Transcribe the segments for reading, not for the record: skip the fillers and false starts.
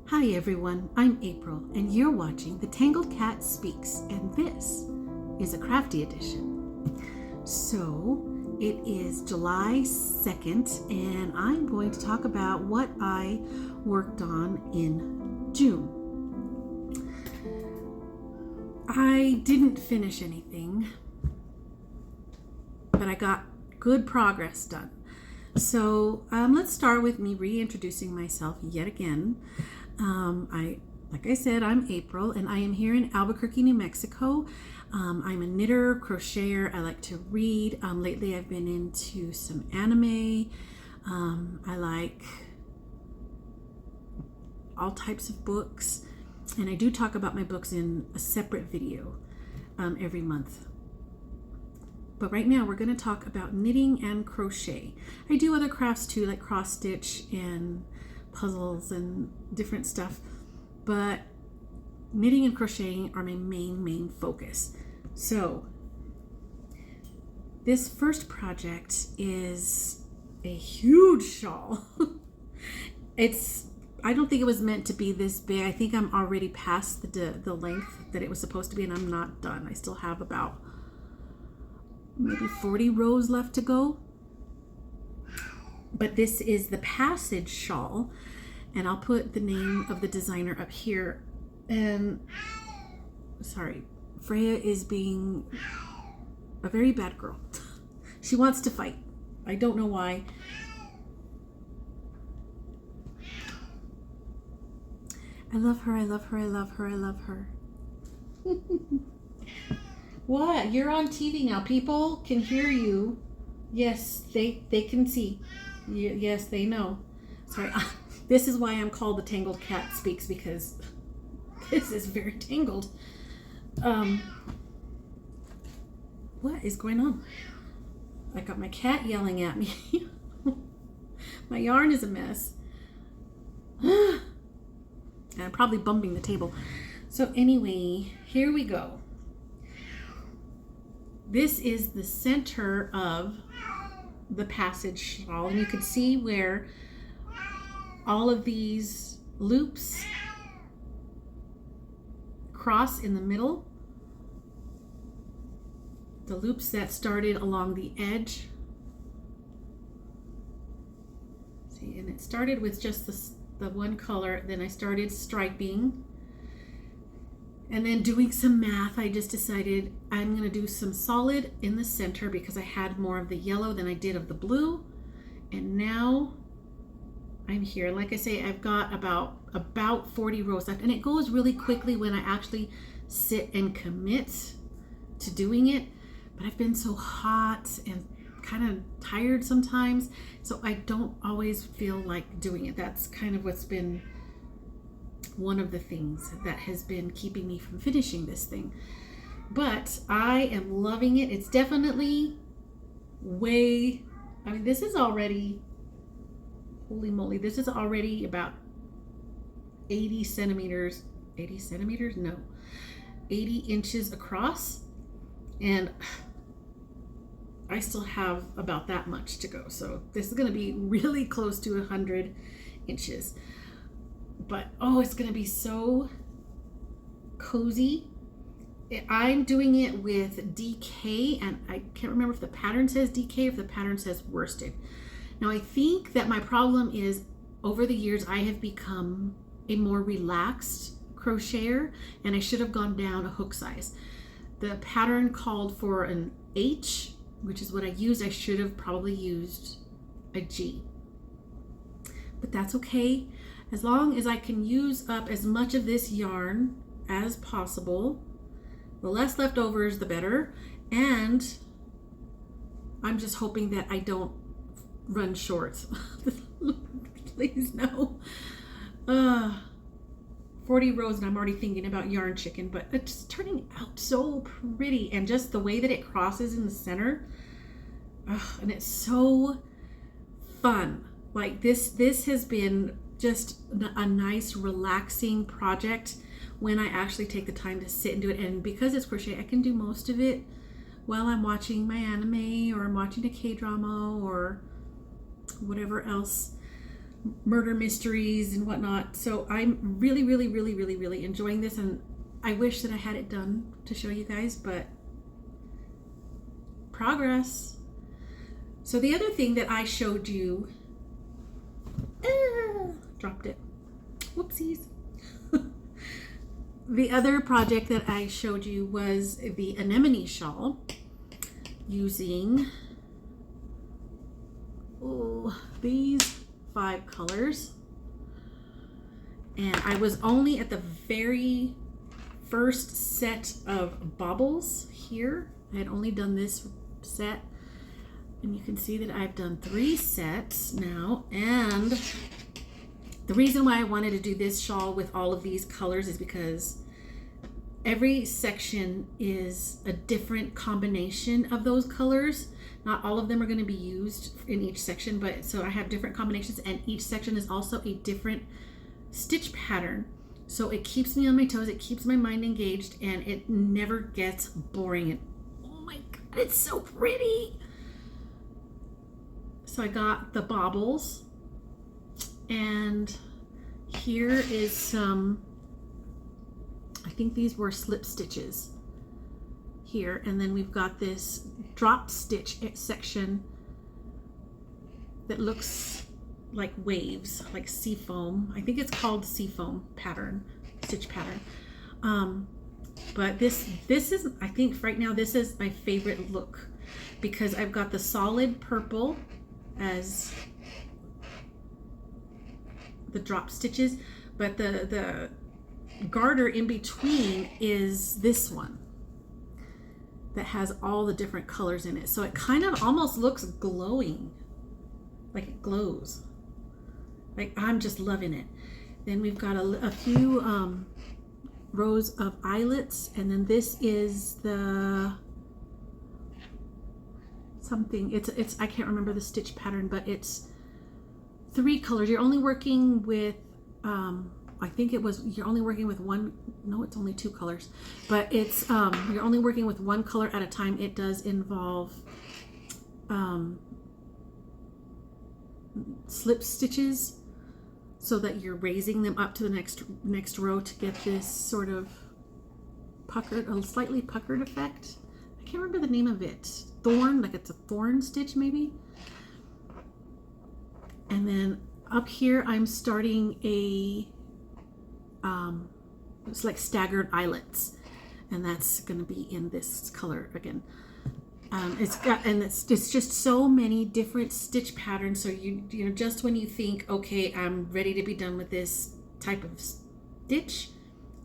Hi everyone, I'm April and you're watching The Tangled Cat Speaks, and this is a crafty edition. So it is July 2nd and I'm going to talk about what I worked on in June. I didn't finish anything, but I got good progress done. So let's start with me reintroducing myself yet again. Like I said, I'm April and I am here in Albuquerque, New Mexico. I'm a knitter, crocheter. I like to read. Lately I've been into some anime. I like all types of books, and I do talk about my books in a separate video every month. But right now we're going to talk about knitting and crochet. I do other crafts too, like cross stitch and puzzles and different stuff, but knitting and crocheting are my main focus. So this first project is a huge shawl. I don't think it was meant to be this big. I think I'm already past the length that it was supposed to be, and I'm not done. I still have about maybe 40 rows left to go. But this is the Passage shawl, and I'll put the name of the designer up here. And sorry, Freya is being a very bad girl. She wants to fight. I don't know why. I love her, I love her, I love her, I love her. What? You're on TV now. People can hear you. Yes, they can see. Yes, they know. Sorry. This is why I'm called The Tangled Cat Speaks, because this is very tangled. What is going on? I got my cat yelling at me. My yarn is a mess. And I'm probably bumping the table. So anyway, here we go. This is the center of the Passage shawl, and you can see where all of these loops cross in the middle. The loops that started along the edge. See, and it started with just the one color, then I started striping. And then doing some math, I just decided I'm going to do some solid in the center because I had more of the yellow than I did of the blue. And now I'm here. Like I say, I've got about 40 rows left, and it goes really quickly when I actually sit and commit to doing it. But I've been so hot and kind of tired sometimes, so I don't always feel like doing it. That's kind of what's been one of the things that has been keeping me from finishing this thing. But I am loving it. It's definitely this is already, holy moly, this is already about 80 centimeters, no, 80 inches across, and I still have about that much to go. So this is going to be really close to 100 inches. But oh, it's going to be so cozy. I'm doing it with DK, and I can't remember if the pattern says DK or if the pattern says worsted. Now I think that my problem is, over the years I have become a more relaxed crocheter, and I should have gone down a hook size. The pattern called for an H, which is what I used. I should have probably used a G. But that's okay. As long as I can use up as much of this yarn as possible, the less leftovers, the better. And I'm just hoping that I don't run short. Please, no. 40 rows and I'm already thinking about yarn chicken, but it's turning out so pretty. And just the way that it crosses in the center, and it's so fun. Like this has been just a nice relaxing project when I actually take the time to sit and do it. And because it's crochet, I can do most of it while I'm watching my anime, or I'm watching a K-drama, or whatever else. murder mysteries and whatnot. So I'm really, really, really, really, really enjoying this, and I wish that I had it done to show you guys, but progress. So the other thing that I showed you, dropped it, whoopsies. The other project that I showed you was the anemone shawl using these 5 colors. And I was only at the very first set of baubles here. I had only done this set, and you can see that I've done 3 sets now. And the reason why I wanted to do this shawl with all of these colors is because every section is a different combination of those colors. Not all of them are going to be used in each section, but so I have different combinations, and each section is also a different stitch pattern. So it keeps me on my toes, it keeps my mind engaged, and it never gets boring. And oh my God, it's so pretty. So I got the baubles, and here is some, I think these were slip stitches here, and then we've got this drop stitch section that looks like waves, like sea foam. I think it's called sea foam pattern, stitch pattern. But this is, I think right now, this is my favorite look, because I've got the solid purple as the drop stitches, but the garter in between is this one that has all the different colors in it. So it kind of almost looks glowing, like it glows. Like, I'm just loving it. Then we've got a few rows of eyelets, and then this is the something, it's I can't remember the stitch pattern, but it's 3 colors. You're only working with I think it was, you're only working with one, no, it's only 2 colors, but it's you're only working with 1 color at a time. It does involve slip stitches, so that you're raising them up to the next row to get this sort of puckered, a slightly puckered effect. I can't remember the name of it. Thorn, like it's a thorn stitch maybe. And then up here I'm starting a it's like staggered eyelets, and that's going to be in this color again. It's got, and it's just so many different stitch patterns. So you know, just when you think, okay, I'm ready to be done with this type of stitch,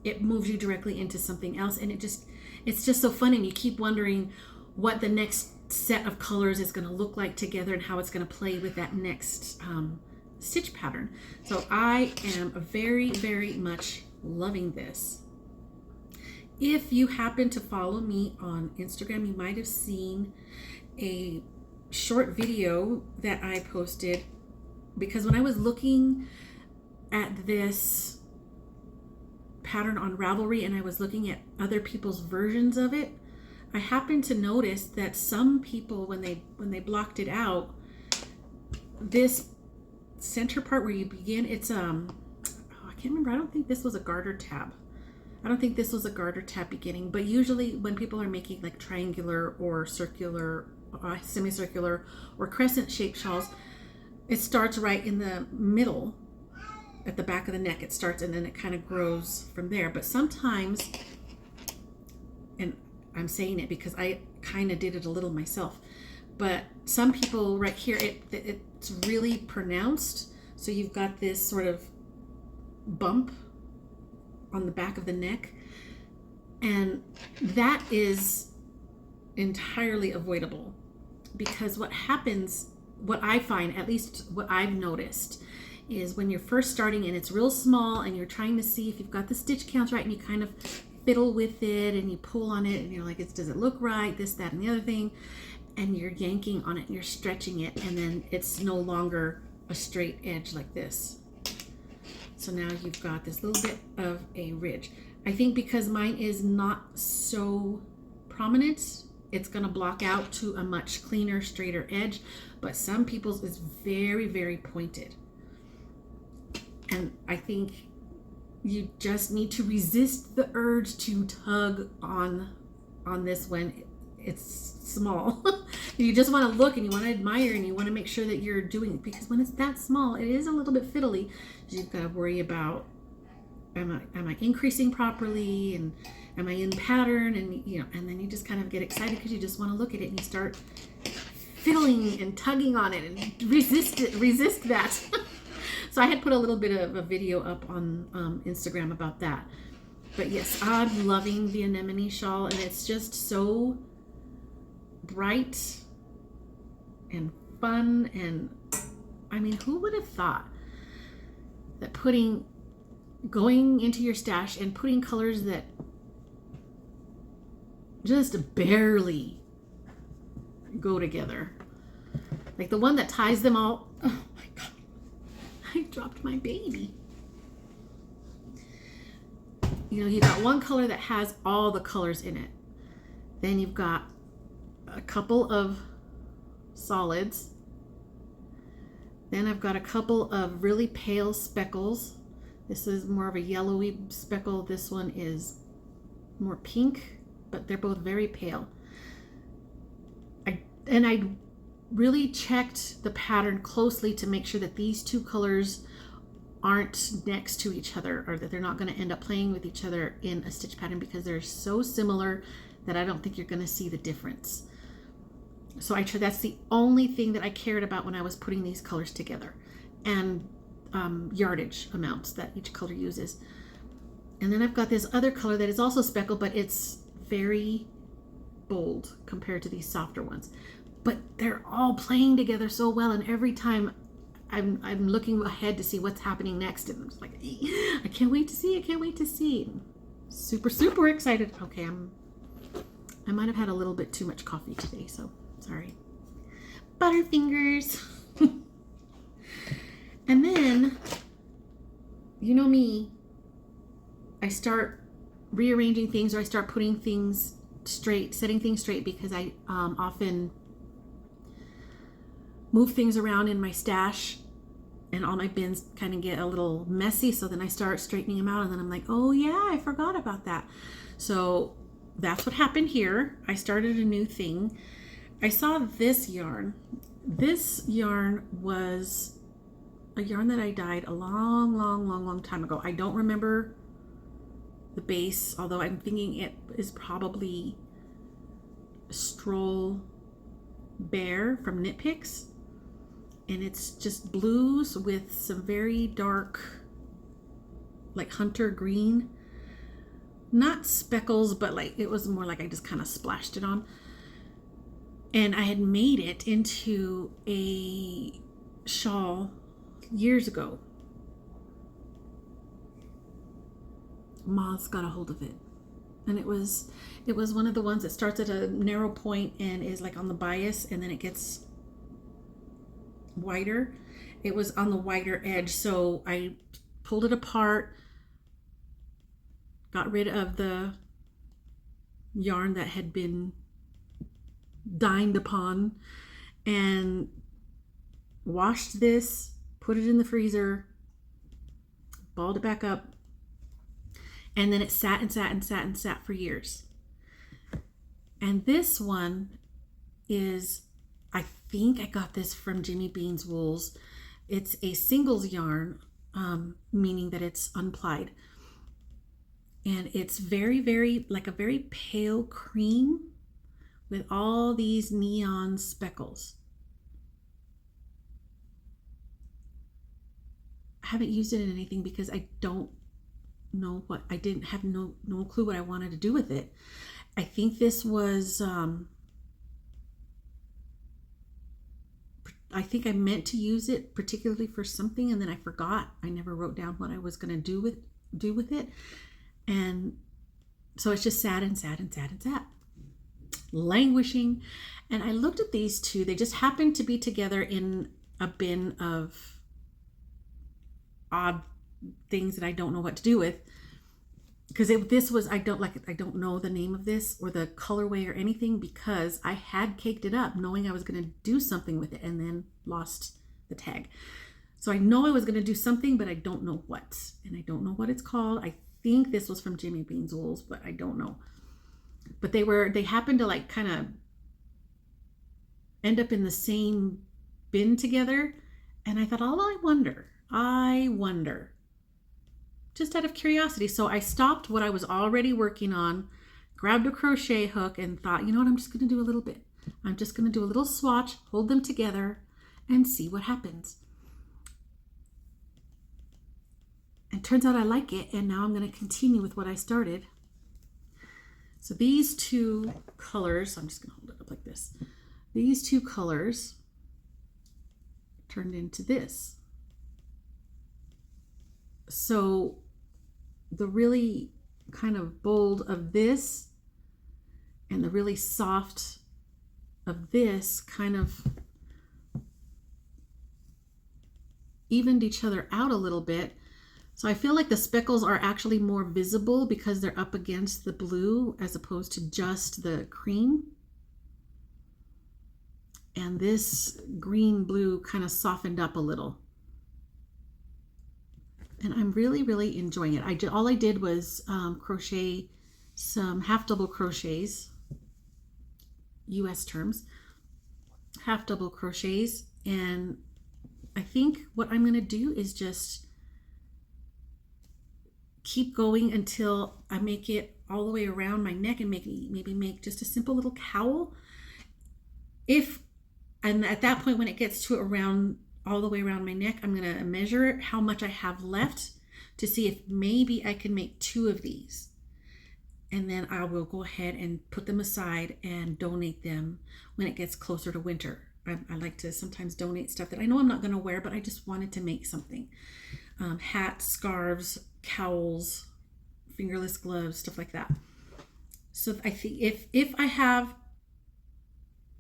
it moves you directly into something else, and it's just so fun, and you keep wondering what the next set of colors is going to look like together and how it's going to play with that next stitch pattern. So I am very, very much loving this. If you happen to follow me on Instagram, you might have seen a short video that I posted, because when I was looking at this pattern on Ravelry and I was looking at other people's versions of it, I happened to notice that some people, when they blocked it out, this center part where you begin, it's I can't remember, I don't think this was a garter tab. I don't think this was a garter tab beginning, but usually when people are making like triangular or circular, semicircular or crescent shaped shawls, it starts right in the middle at the back of the neck. It starts and then it kind of grows from there. But sometimes, and I'm saying it because I kind of did it a little myself, but some people right here, it's really pronounced. So you've got this sort of bump on the back of the neck, and that is entirely avoidable, because what happens, what I find, at least what I've noticed, is when you're first starting and it's real small and you're trying to see if you've got the stitch counts right, and you kind of fiddle with it and you pull on it and you're like, does it look right, this, that, and the other thing, and you're yanking on it and you're stretching it, and then it's no longer a straight edge like this. So now you've got this little bit of a ridge. I think because mine is not so prominent, it's going to block out to a much cleaner, straighter edge, but some people's is very, very pointed. And I think you just need to resist the urge to tug on this when it's small. You just want to look and you want to admire and you want to make sure that you're doing it, because when it's that small, it is a little bit fiddly. You've got to worry about, am I increasing properly, and am I in pattern, and and then you just kind of get excited because you just want to look at it and you start fiddling and tugging on it and resist that. So I had put a little bit of a video up on Instagram about that. But yes, I'm loving the anemone shawl, and it's just so bright and fun. And I mean, who would have thought that going into your stash and putting colors that just barely go together, like the one that ties them all. Oh my God, I dropped my baby. You got one color that has all the colors in it. Then you've got a couple of solids. Then I've got a couple of really pale speckles. This is more of a yellowy speckle. This one is more pink, but they're both very pale. I really checked the pattern closely to make sure that these two colors aren't next to each other, or that they're not going to end up playing with each other in a stitch pattern, because they're so similar that I don't think you're going to see the difference. So that's the only thing that I cared about when I was putting these colors together, and yardage amounts that each color uses. And then I've got this other color that is also speckled, but it's very bold compared to these softer ones. But they're all playing together so well, and every time I'm looking ahead to see what's happening next, and I'm just like, I can't wait to see. I can't wait to see. Super, super excited. Okay, I might have had a little bit too much coffee today, so sorry. Butterfingers. And then, you know me, I start rearranging things, or I start putting things straight, setting things straight, because I often move things around in my stash, and all my bins kind of get a little messy. So then I start straightening them out, and then I'm like, oh yeah, I forgot about that. So that's what happened here. I started a new thing. I saw this yarn. This yarn was a yarn that I dyed a long time ago. I don't remember the base, although I'm thinking it is probably Stroll Bear from Knit Picks. And it's just blues with some very dark, like hunter green, not speckles, but like it was more like I just kind of splashed it on. And I had made it into a shawl years ago. Moths got a hold of it, and it was one of the ones that starts at a narrow point and is like on the bias, and then it gets wider. It was on the wider edge, so I pulled it apart, got rid of the yarn that had been dined upon, and washed this, put it in the freezer, balled it back up, and then it sat and sat and sat and sat for years. And this one is, I think I got this from Jimmy Bean's Wools. It's a singles yarn, meaning that it's unplied. And it's very, very, like a very pale cream with all these neon speckles. I haven't used it in anything because I don't know what, I didn't have no clue what I wanted to do with it. I think this was, I think I meant to use it particularly for something, and then I forgot. I never wrote down what I was going to do with it. And so it's just sat and sat and sat and sat, languishing. And I looked at these two. They just happened to be together in a bin of odd things that I don't know what to do with. Because this was, I don't know the name of this or the colorway or anything, because I had caked it up knowing I was going to do something with it and then lost the tag. So I know I was going to do something, but I don't know what. And I don't know what it's called. I think this was from Jimmy Bean's Wools, but I don't know. But they happened to like kind of end up in the same bin together. And I thought, oh, I wonder. Just out of curiosity. So I stopped what I was already working on, grabbed a crochet hook and thought, you know what, I'm just going to do a little bit. I'm just going to do a little swatch, hold them together and see what happens. And turns out I like it. And now I'm going to continue with what I started. So these two colors, I'm just going to hold it up like this. These two colors turned into this. So the really kind of bold of this and the really soft of this kind of evened each other out a little bit. So I feel like the speckles are actually more visible because they're up against the blue as opposed to just the cream. And this green blue kind of softened up a little. And I'm really enjoying it. All I did was crochet some half double crochets, US terms, half double crochets. And I think what I'm going to do is just keep going until I make it all the way around my neck and maybe make just a simple little cowl. And at that point, when it gets to around all the way around my neck, I'm going to measure how much I have left to see if maybe I can make 2 of these. And then I will go ahead and put them aside and donate them when it gets closer to winter. I like to sometimes donate stuff that I know I'm not going to wear, but I just wanted to make something. Hats, scarves, cowls, fingerless gloves, stuff like that. So I think if I have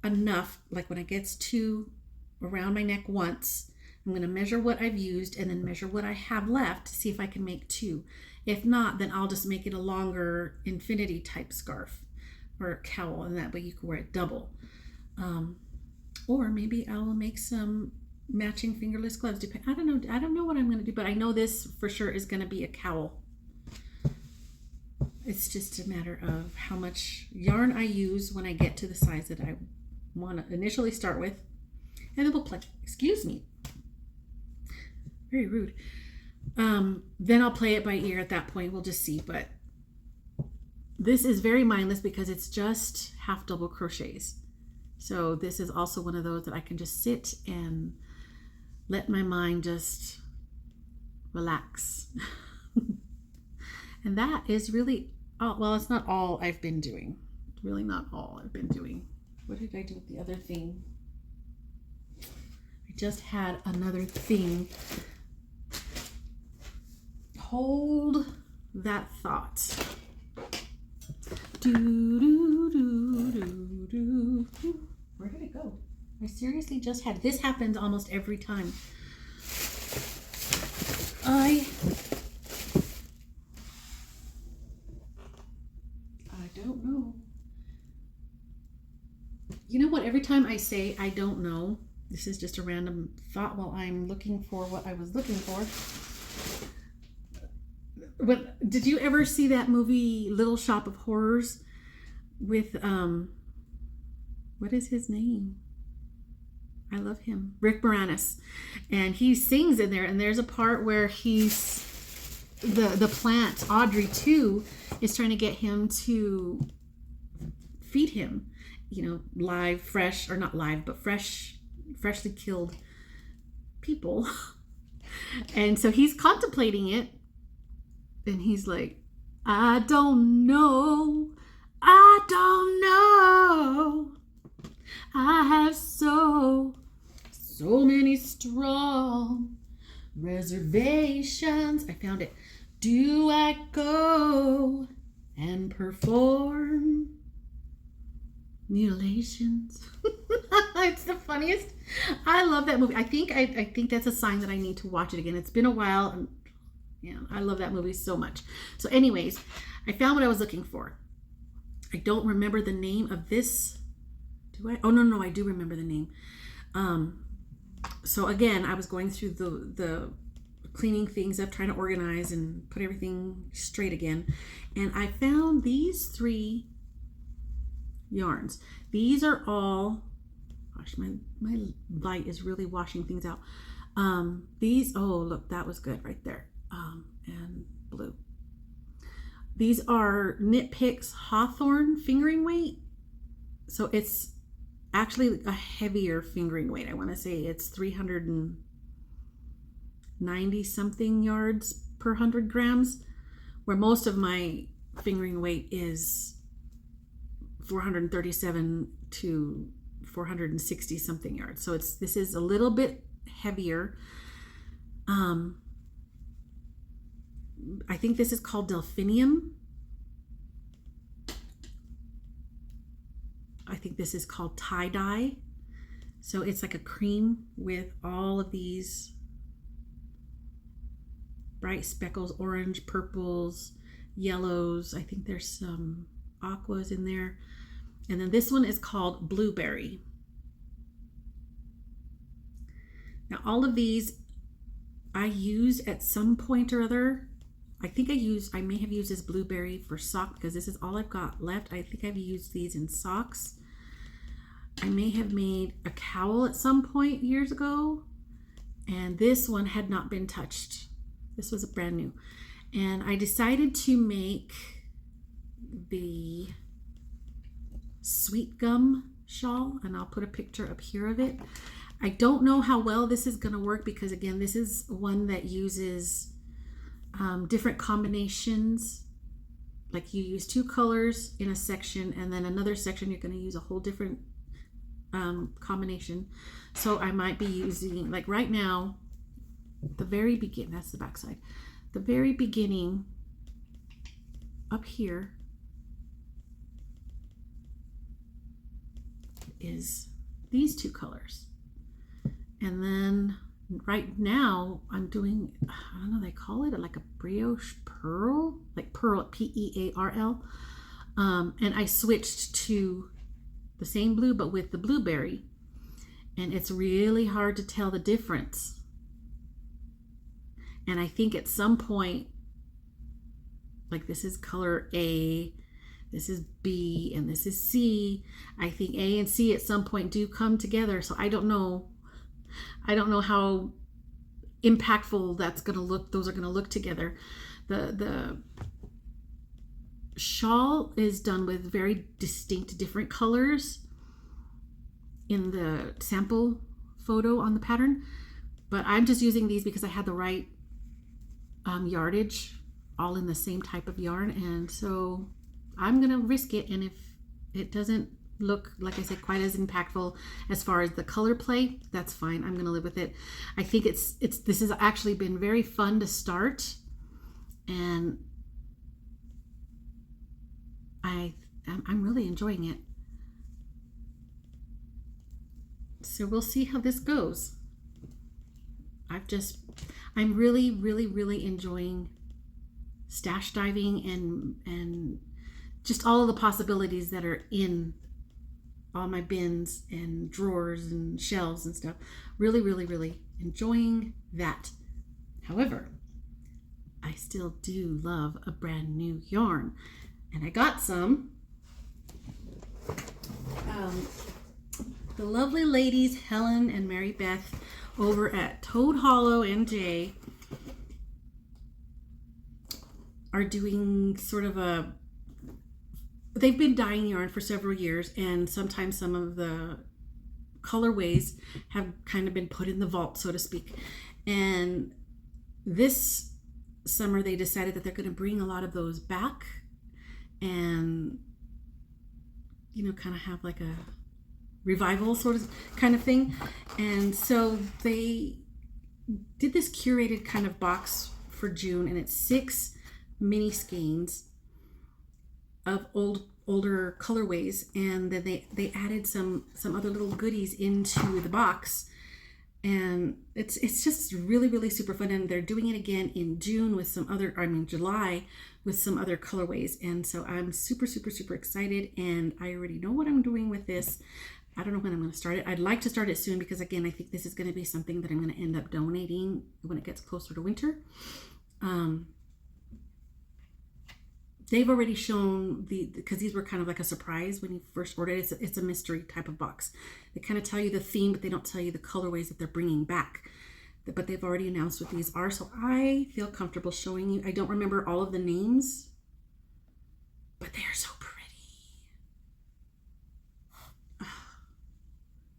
enough, like when it gets to around my neck once, I'm going to measure what I've used and then measure what I have left to see if I can make 2. If not, then I'll just make it a longer infinity type scarf or cowl, and that way you can wear it double. Or maybe I will make some matching fingerless gloves. I don't know what I'm going to do, but I know this for sure is going to be a cowl. It's just a matter of how much yarn I use when I get to the size that I want to initially start with. And then we'll play. Excuse me. Very rude. Then I'll play it by ear at that point. We'll just see. But this is very mindless because it's just half double crochets. So this is also one of those that I can just sit and let my mind just relax. And that is really, well, it's not all I've been doing. It's really not all I've been doing. What did I do with the other thing? I just had another thing. Hold that thought. Where did it go? I seriously just had, this happens almost every time. I don't know. You know what? Every time I say I don't know, this is just a random thought while I'm looking for what I was looking for. But did you ever see that movie Little Shop of Horrors with what is his name? I love him. Rick Moranis. And he sings in there, and there's a part where he's the plant, Audrey too, is trying to get him to feed him, live, fresh, or not live, but freshly killed people. And so he's contemplating it, and he's like, I don't know. I have so many strong reservations. I found it. Do I go and perform mutilations? It's the funniest. I love that movie. I think that's a sign that I need to watch it again. It's been a while, and yeah, I love that movie so much. So anyways, I found what I was looking for. I don't remember the name of this. Do I? Oh, no, I do remember the name. So again, I was going through the cleaning things up, trying to organize and put everything straight again. And I found these 3 yarns. These are all, gosh, my light is really washing things out. These, oh, look, that was good right there. And blue. These are Knit Picks Hawthorne fingering weight. So it's actually a heavier fingering weight. I want to say it's 390 something yards per 100 grams, where most of my fingering weight is 437 to 460 something yards. So this is a little bit heavier. I think this is called Delphinium. I think this is called tie-dye. So it's like a cream with all of these bright speckles, orange, purples, yellows. I think there's some aquas in there. And then this one is called Blueberry. Now all of these I use at some point or other. I think I may have used this Blueberry for sock because this is all I've got left. I think I've used these in socks. I may have made a cowl at some point years ago, and this one had not been touched. This was brand new. And I decided to make the sweet gum shawl, and I'll put a picture up here of it. I don't know how well this is going to work because, again, this is one that uses different combinations. Like you use 2 colors in a section, and then another section you're going to use a whole different combination. So I might be using, like right now, the very beginning, that's the back side, the very beginning up here is these 2 colors. And then right now I'm doing, I don't know, they call it like a brioche pearl, like pearl, P-E-A-R-L. And I switched to the same blue, but with the blueberry. And it's really hard to tell the difference. And I think at some point, like this is color A, this is B, and this is C. I think A and C at some point do come together. So I don't know how impactful that's going to look. Those are going to look together. The shawl is done with very distinct different colors in the sample photo on the pattern, but I'm just using these because I had the right yardage, all in the same type of yarn, and so I'm gonna risk it. And if it doesn't look, like I said, quite as impactful as far as the color play, that's fine. I'm gonna live with it. I think this has actually been very fun to start, and I'm really enjoying it. So we'll see how this goes. I'm really, really, really enjoying stash diving and just all of the possibilities that are in all my bins and drawers and shelves and stuff. Really, really, really enjoying that. However, I still do love a brand new yarn. And I got some. The lovely ladies, Helen and Mary Beth, over at Toad Hollow NJ, are doing sort of they've been dyeing yarn for several years, and sometimes some of the colorways have kind of been put in the vault, so to speak. And this summer they decided that they're going to bring a lot of those back and, kind of have like a revival sort of kind of thing. And so they did this curated kind of box for June, and it's 6 mini skeins of older colorways, and then they added some other little goodies into the box, and it's just really, really super fun. And they're doing it again in July with some other colorways, and so I'm super, super, super excited, and I already know what I'm doing with this. I don't know when I'm going to start it. I'd like to start it soon because, again, I think this is going to be something that I'm going to end up donating when it gets closer to winter. They've already shown because these were kind of like a surprise when you first ordered it. It's a mystery type of box. They kind of tell you the theme, but they don't tell you the colorways that they're bringing back. But they've already announced what these are, so I feel comfortable showing you. I don't remember all of the names, but they are so pretty.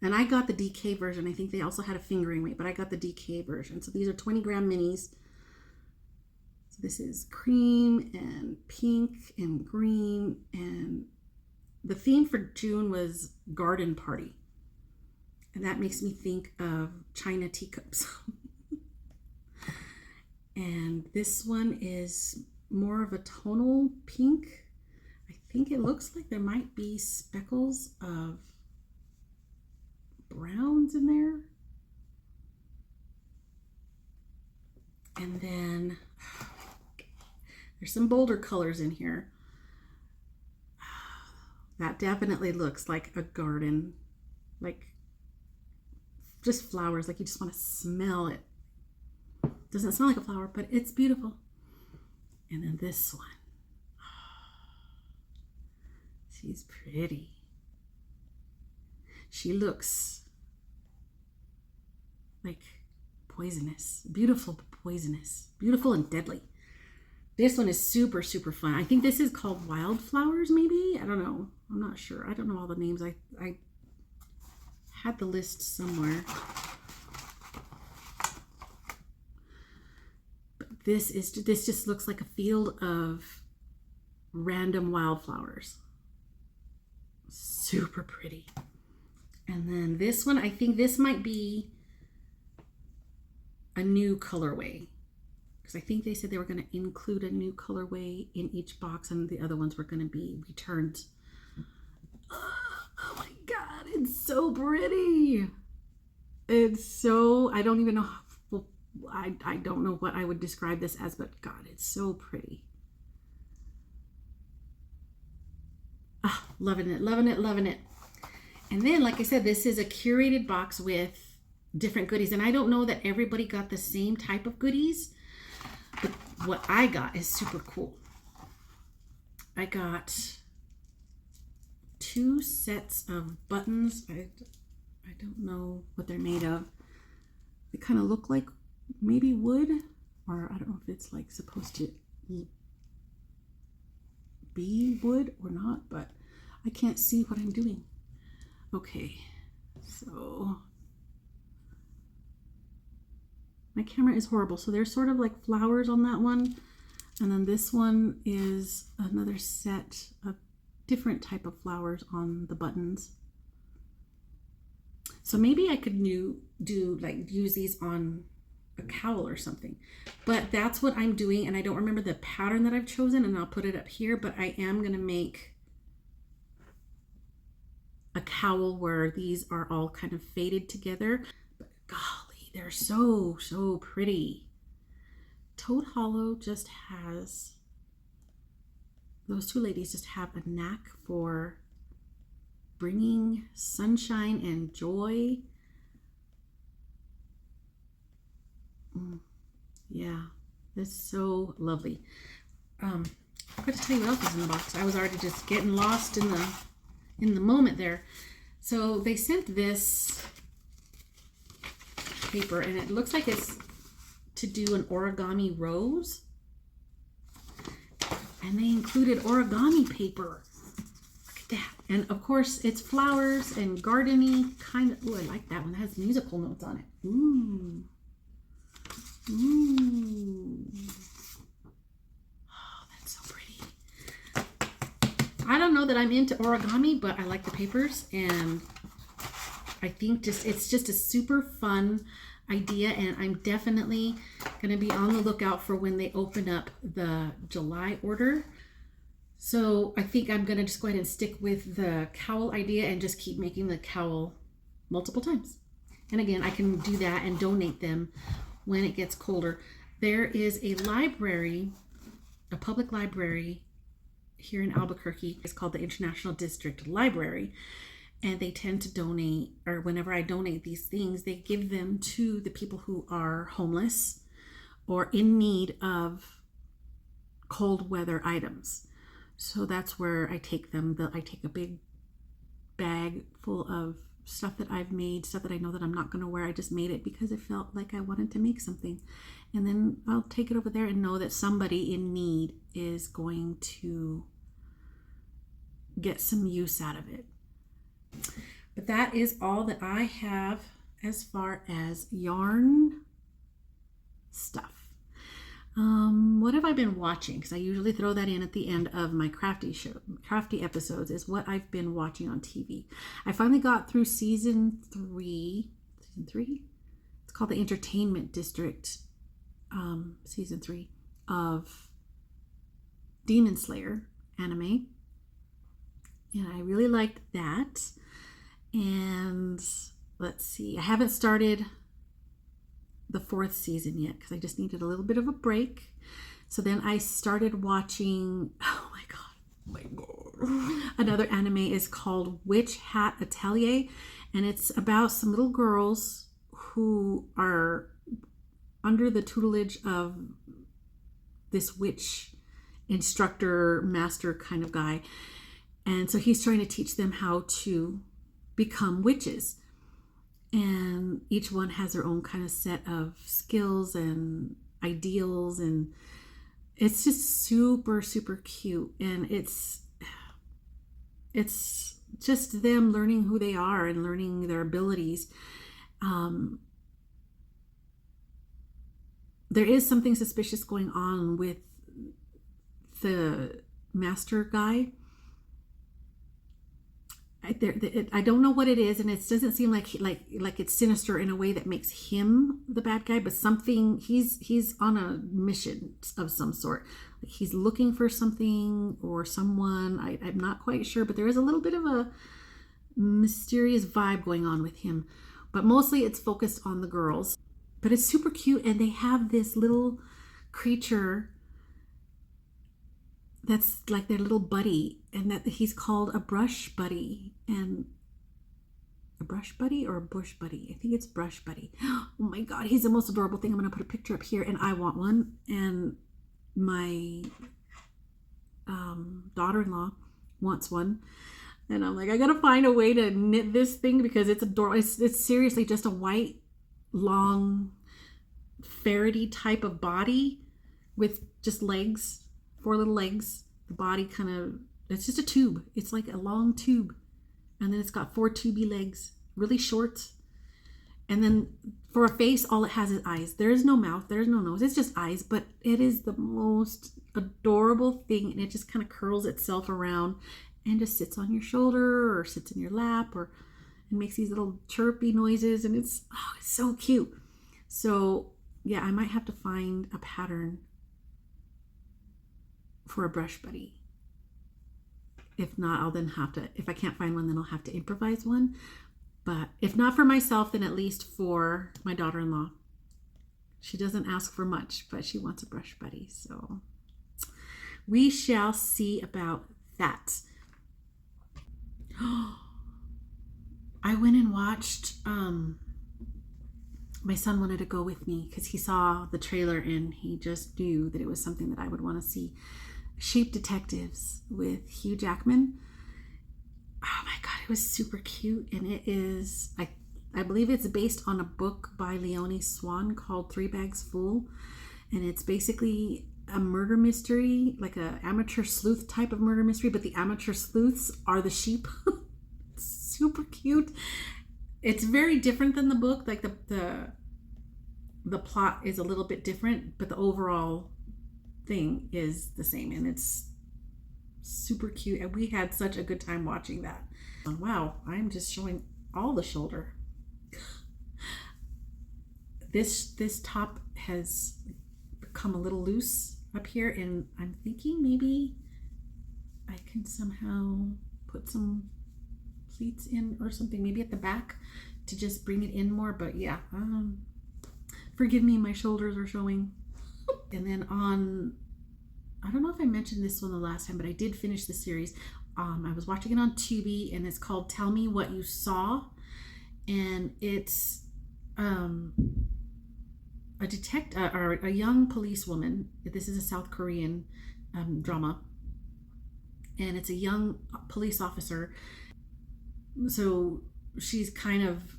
And I got the DK version. I think they also had a fingering weight, but I got the DK version. So these are 20-gram minis. So this is cream and pink and green, and the theme for June was garden party. And that makes me think of China teacups. And this one is more of a tonal pink. I think it looks like there might be speckles of browns in there. And then there's some bolder colors in here. That definitely looks like a garden, like just flowers, like you just want to smell it. Doesn't smell like a flower, but it's beautiful. And then this one. She's pretty. She looks like poisonous. Beautiful but poisonous. Beautiful and deadly. This one is super, super fun. I think this is called Wildflowers, maybe? I don't know. I'm not sure. I don't know all the names. I had the list somewhere. But this just looks like a field of random wildflowers. Super pretty. And then this one, I think this might be a new colorway, because I think they said they were going to include a new colorway in each box, and the other ones were going to be returned. Oh my God, it's so pretty. It's so, I don't even know how, well, I don't know what I would describe this as, but God, it's so pretty. Loving it, loving it, loving it. And then, like I said, this is a curated box with different goodies. And I don't know that everybody got the same type of goodies, but what I got is super cool. I got 2 sets of buttons. I don't know what they're made of. They kind of look like maybe wood, or I don't know if it's like supposed to be wood or not, but I can't see what I'm doing. Okay, so my camera is horrible. So there's sort of like flowers on that one. And then this one is another set of different type of flowers on the buttons. So maybe I could use these on a cowl or something, but that's what I'm doing. And I don't remember the pattern that I've chosen, and I'll put it up here, but I am going to make a cowl where these are all kind of faded together. But golly, they're so, so pretty. Toad Hollow just has, those 2 ladies just have a knack for bringing sunshine and joy. Yeah, it's so lovely. I'm going to tell you what else is in the box. I was already just getting lost in the moment there. So they sent this paper, and it looks like it's to do an origami rose, and they included origami paper. Look at that. And of course it's flowers and gardeny kind of. Oh, I like that one. That has musical notes on it. Ooh. Oh, that's so pretty. I don't know that I'm into origami, but I like the papers, and I think it's just a super fun idea, and I'm definitely going to be on the lookout for when they open up the July order. So I think I'm going to just go ahead and stick with the cowl idea and just keep making the cowl multiple times. And again, I can do that and donate them when it gets colder. There is a library, a public library here in Albuquerque. It's called the International District Library. and they tend to donate, or whenever I donate these things, they give them to the people who are homeless or in need of cold weather items. So that's where I take them. I take a big bag full of stuff that I've made, stuff that I know that I'm not going to wear. I just made it because I felt like I wanted to make something. And then I'll take it over there and know that somebody in need is going to get some use out of it. But that is all that I have as far as yarn stuff. What have I been watching? Because I usually throw that in at the end of my crafty episodes, is what I've been watching on TV. I finally got through season 3. It's called the Entertainment District, season 3 of Demon Slayer anime. And I really liked that. And let's see, I haven't started the 4th season yet because I just needed a little bit of a break. So then I started watching, oh my god, another anime is called Witch Hat Atelier, and it's about some little girls who are under the tutelage of this witch instructor, master kind of guy. And so he's trying to teach them how to become witches. And each one has their own kind of set of skills and ideals, and it's just super, super cute. And it's just them learning who they are and learning their abilities. There is something suspicious going on with the master guy. I don't know what it is, and it doesn't seem like it's sinister in a way that makes him the bad guy, but something, he's on a mission of some sort. Like he's looking for something or someone. I'm not quite sure, but there is a little bit of a mysterious vibe going on with him. But mostly it's focused on the girls. But it's super cute, and they have this little creature that's like their little buddy, and that he's called a brush buddy. And a brush buddy or a bush buddy? I think it's brush buddy. Oh my god, he's the most adorable thing. I'm gonna put a picture up here, and I want one, and my daughter-in-law wants one, and I'm like, I gotta find a way to knit this thing because it's adorable. It's seriously just a white long ferrety type of body with just legs, 4 little legs. The body kind of, it's just a tube. It's like a long tube. And then it's got 4 tubey legs, really short. And then for a face, all it has is eyes. There is no mouth. There's no nose. It's just eyes. But it is the most adorable thing. And it just kind of curls itself around and just sits on your shoulder or sits in your lap, or and makes these little chirpy noises. And it's so cute. So yeah, I might have to find a pattern for a brush buddy. If not, I'll then have to, if I can't find one, then I'll have to improvise one. But if not for myself, then at least for my daughter-in-law. She doesn't ask for much, but she wants a brush buddy. So we shall see about that. I went and watched, my son wanted to go with me because he saw the trailer and he just knew that it was something that I would want to see. Sheep Detectives with Hugh Jackman. Oh my god, it was super cute. And it is, I believe it's based on a book by Leonie Swan called 3 Bags Full. And it's basically a murder mystery, like a amateur sleuth type of murder mystery, but the amateur sleuths are the sheep. Super cute. It's very different than the book. Like the plot is a little bit different, but the overall thing is the same, and it's super cute, and we had such a good time watching that. Wow, I'm just showing all the shoulder. This top has become a little loose up here, and I'm thinking maybe I can somehow put some pleats in or something, maybe at the back, to just bring it in more. But yeah, forgive me, my shoulders are showing. And then on, I don't know if I mentioned this one the last time, but I did finish the series I was watching it on Tubi, and it's called Tell Me What You Saw. And it's a young policewoman. This is a South Korean drama, and it's a young police officer. So she's kind of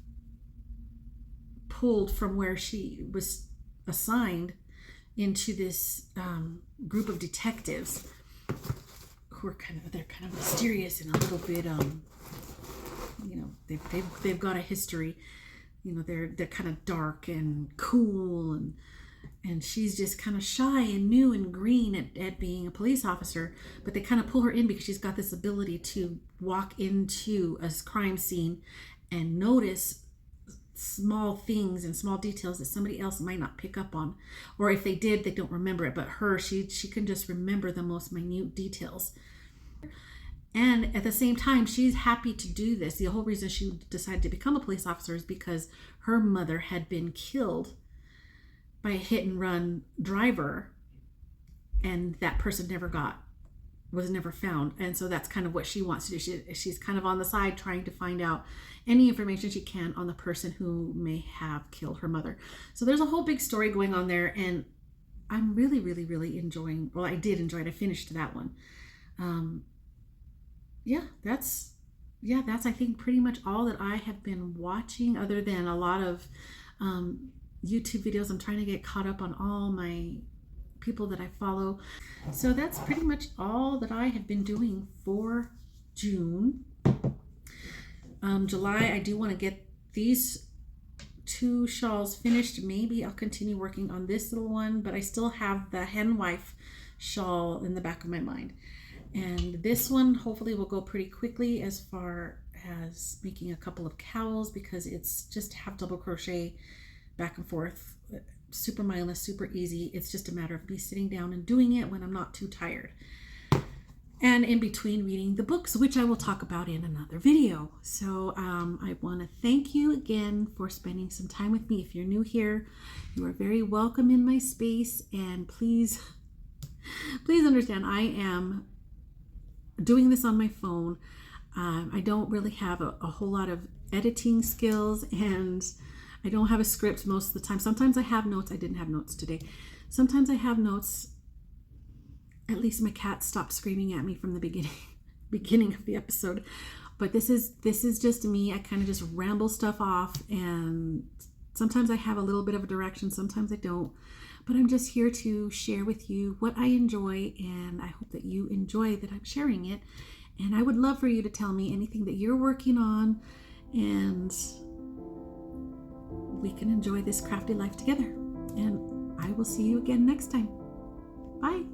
pulled from where she was assigned into this group of detectives who are they're kind of mysterious and a little bit they've got a history. They're kind of dark and cool, and she's just kind of shy and new and green at being a police officer. But they kind of pull her in because she's got this ability to walk into a crime scene and notice small things and small details that somebody else might not pick up on, or if they did, they don't remember it. But she can just remember the most minute details. And at the same time, she's happy to do this. The whole reason she decided to become a police officer is because her mother had been killed by a hit and run driver, and that person was never found. And so that's kind of what she wants to do. She's kind of on the side trying to find out any information she can on the person who may have killed her mother. So there's a whole big story going on there, and I'm really, really, really enjoying. Well, I did enjoy it. I finished that one. That's I think pretty much all that I have been watching, other than a lot of YouTube videos. I'm trying to get caught up on all my people that I follow. So that's pretty much all that I have been doing for June. July, I do want to get these 2 shawls finished. Maybe I'll continue working on this little one, but I still have the hen wife shawl in the back of my mind. And this one hopefully will go pretty quickly as far as making a couple of cowls, because it's just half double crochet back and forth, super mindless, super easy. It's just a matter of me sitting down and doing it when I'm not too tired, and in between reading the books, which I will talk about in another video. So I want to thank you again for spending some time with me. If you're new here, you are very welcome in my space, and please understand I am doing this on my phone. I don't really have a whole lot of editing skills, and I don't have a script most of the time. Sometimes I have notes. I didn't have notes today. Sometimes I have notes. At least my cat stopped screaming at me from the beginning of the episode. But this is just me. I kind of just ramble stuff off, and sometimes I have a little bit of a direction, sometimes I don't. But I'm just here to share with you what I enjoy, and I hope that you enjoy that I'm sharing it. And I would love for you to tell me anything that you're working on, and we can enjoy this crafty life together. And I will see you again next time. Bye.